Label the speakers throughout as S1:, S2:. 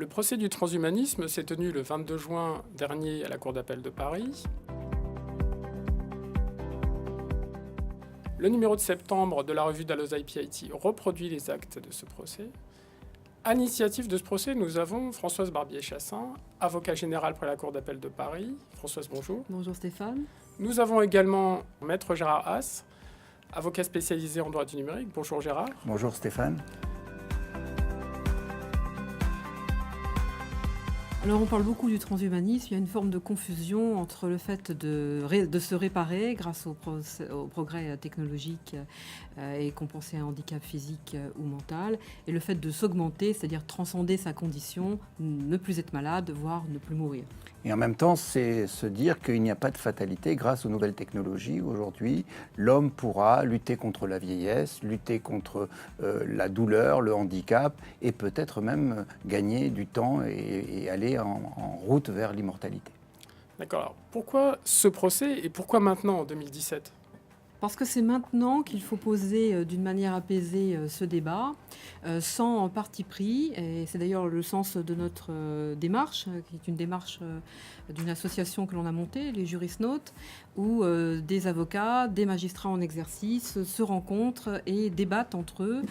S1: Le procès du transhumanisme s'est tenu le 22 juin dernier à la Cour d'appel de Paris. Le numéro de septembre de la revue Dalloz IPIT reproduit les actes de ce procès. À l'initiative de ce procès, nous avons Françoise Barbier-Chassaing, avocat général près la Cour d'appel de Paris. Françoise, bonjour.
S2: Bonjour Stéphane.
S1: Nous avons également Maître Gérard Haas, avocat spécialisé en droit du numérique. Bonjour Gérard.
S3: Bonjour Stéphane.
S2: Alors on parle beaucoup du transhumanisme, il y a une forme de confusion entre le fait de se réparer grâce au progrès technologique et compenser un handicap physique ou mental, et le fait de s'augmenter, c'est-à-dire transcender sa condition, ne plus être malade, voire ne plus mourir.
S3: Et en même temps, c'est se dire qu'il n'y a pas de fatalité grâce aux nouvelles technologies. Aujourd'hui, l'homme pourra lutter contre la vieillesse, lutter contre la douleur, le handicap, et peut-être même gagner du temps et aller en route vers l'immortalité.
S1: D'accord. Alors, pourquoi ce procès et pourquoi maintenant, en 2017 ?
S2: Parce que c'est maintenant qu'il faut poser d'une manière apaisée ce débat, sans parti pris. Et c'est d'ailleurs le sens de notre démarche, qui est une démarche d'une association que l'on a montée, les Jurisnautes, où des avocats, des magistrats en exercice se rencontrent et débattent entre eux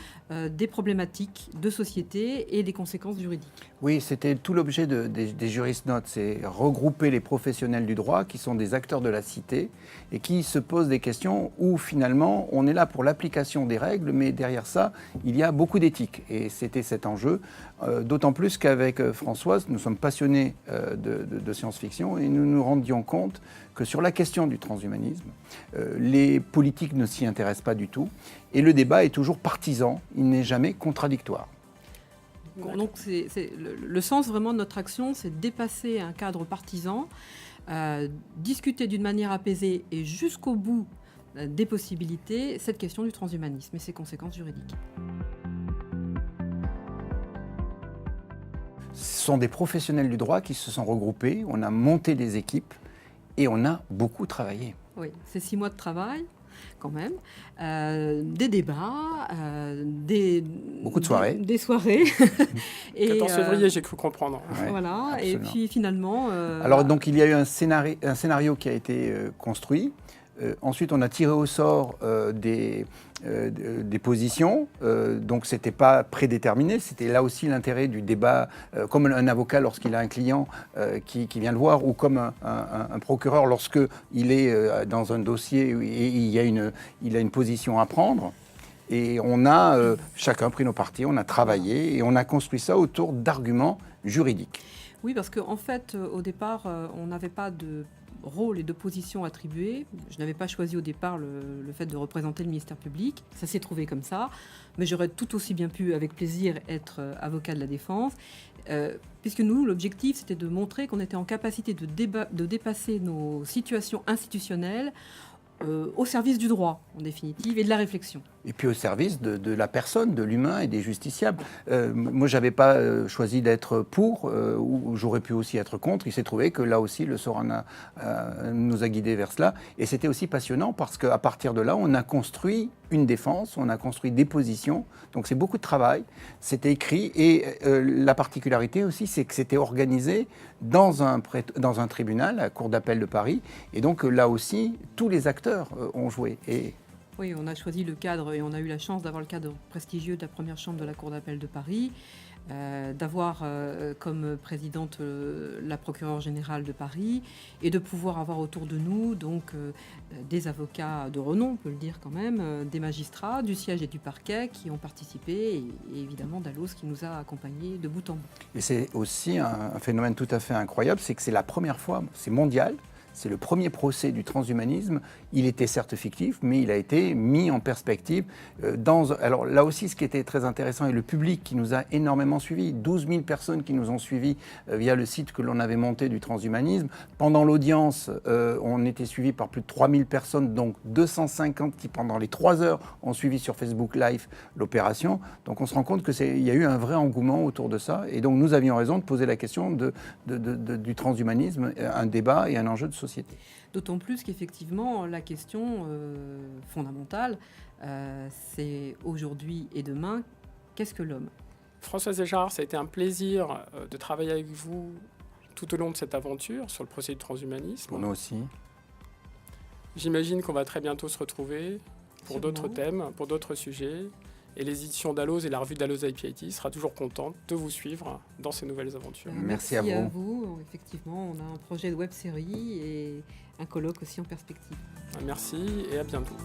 S2: des problématiques de société et des conséquences juridiques.
S3: Oui, c'était tout l'objet des Jurisnautes, c'est regrouper les professionnels du droit qui sont des acteurs de la cité et qui se posent des questions où finalement on est là pour l'application des règles, mais derrière ça, il y a beaucoup d'éthique. Et c'était cet enjeu, d'autant plus qu'avec Françoise, nous sommes passionnés de science-fiction et nous nous rendions compte que sur la question du transhumanisme, les politiques ne s'y intéressent pas du tout et le débat est toujours partisan, il n'est jamais contradictoire.
S2: Donc le sens vraiment de notre action, c'est de dépasser un cadre partisan, discuter d'une manière apaisée et jusqu'au bout des possibilités cette question du transhumanisme et ses conséquences juridiques.
S3: Ce sont des professionnels du droit qui se sont regroupés, on a monté des équipes et on a beaucoup travaillé.
S2: Oui, c'est 6 mois de travail quand même, des débats,
S3: beaucoup de soirées.
S2: Des soirées.
S1: 14 février, j'ai cru comprendre.
S2: Ouais, voilà, absolument. Et puis finalement...
S3: Alors donc il y a eu un scénario qui a été construit. Ensuite, on a tiré au sort des positions, donc ce n'était pas prédéterminé, c'était là aussi l'intérêt du débat, comme un avocat lorsqu'il a un client qui vient le voir, ou comme un procureur lorsqu'il est dans un dossier et il a une position à prendre. Et on a chacun pris nos partis, on a travaillé et on a construit ça autour d'arguments juridiques.
S2: Oui, parce qu'en fait, au départ, on n'avait pas de rôle et de position attribués. Je n'avais pas choisi au départ le fait de représenter le ministère public. Ça s'est trouvé comme ça. Mais j'aurais tout aussi bien pu, avec plaisir, être avocat de la défense. Puisque nous, l'objectif, c'était de montrer qu'on était en capacité de dépasser nos situations institutionnelles au service du droit, en définitive, et de la réflexion.
S3: Et puis au service de la personne, de l'humain et des justiciables. Moi, je n'avais pas choisi d'être pour, ou j'aurais pu aussi être contre. Il s'est trouvé que là aussi, le sort nous a guidés vers cela. Et c'était aussi passionnant parce qu'à partir de là, on a construit une défense, on a construit des positions. Donc c'est beaucoup de travail, c'était écrit. Et la particularité aussi, c'est que c'était organisé dans un tribunal, la Cour d'appel de Paris. Et donc là aussi, tous les acteurs ont joué.
S2: Oui, on a choisi le cadre et on a eu la chance d'avoir le cadre prestigieux de la première chambre de la Cour d'appel de Paris, d'avoir comme présidente la procureure générale de Paris et de pouvoir avoir autour de nous donc des avocats de renom, on peut le dire quand même, des magistrats du siège et du parquet qui ont participé et évidemment Dalloz qui nous a accompagnés de bout en bout.
S3: Et c'est aussi un phénomène tout à fait incroyable, c'est que c'est la première fois, c'est mondial. C'est le premier procès du transhumanisme. Il était certes fictif, mais il a été mis en perspective. Alors là aussi, ce qui était très intéressant, et le public qui nous a énormément suivis, 12 000 personnes qui nous ont suivis via le site que l'on avait monté du transhumanisme. Pendant l'audience, on était suivis par plus de 3 000 personnes, donc 250 qui, pendant les 3 heures, ont suivi sur Facebook Live l'opération. Donc on se rend compte qu'il y a eu un vrai engouement autour de ça. Et donc nous avions raison de poser la question du transhumanisme, un débat et un enjeu de société.
S2: D'autant plus qu'effectivement, la question fondamentale, c'est aujourd'hui et demain, qu'est-ce que l'homme ?
S1: Françoise Éjarard, ça a été un plaisir de travailler avec vous tout au long de cette aventure sur le procès du transhumanisme.
S3: Pour nous aussi.
S1: J'imagine qu'on va très bientôt se retrouver pour
S2: Sûrement.
S1: d'autres thèmes, pour d'autres sujets. Et les éditions d'Alloz et la revue d'Alloz IPIT sera toujours contente de vous suivre dans ces nouvelles aventures.
S3: Merci à
S2: vous. Effectivement, on a un projet de web-série et un colloque aussi en perspective.
S1: Merci et à bientôt.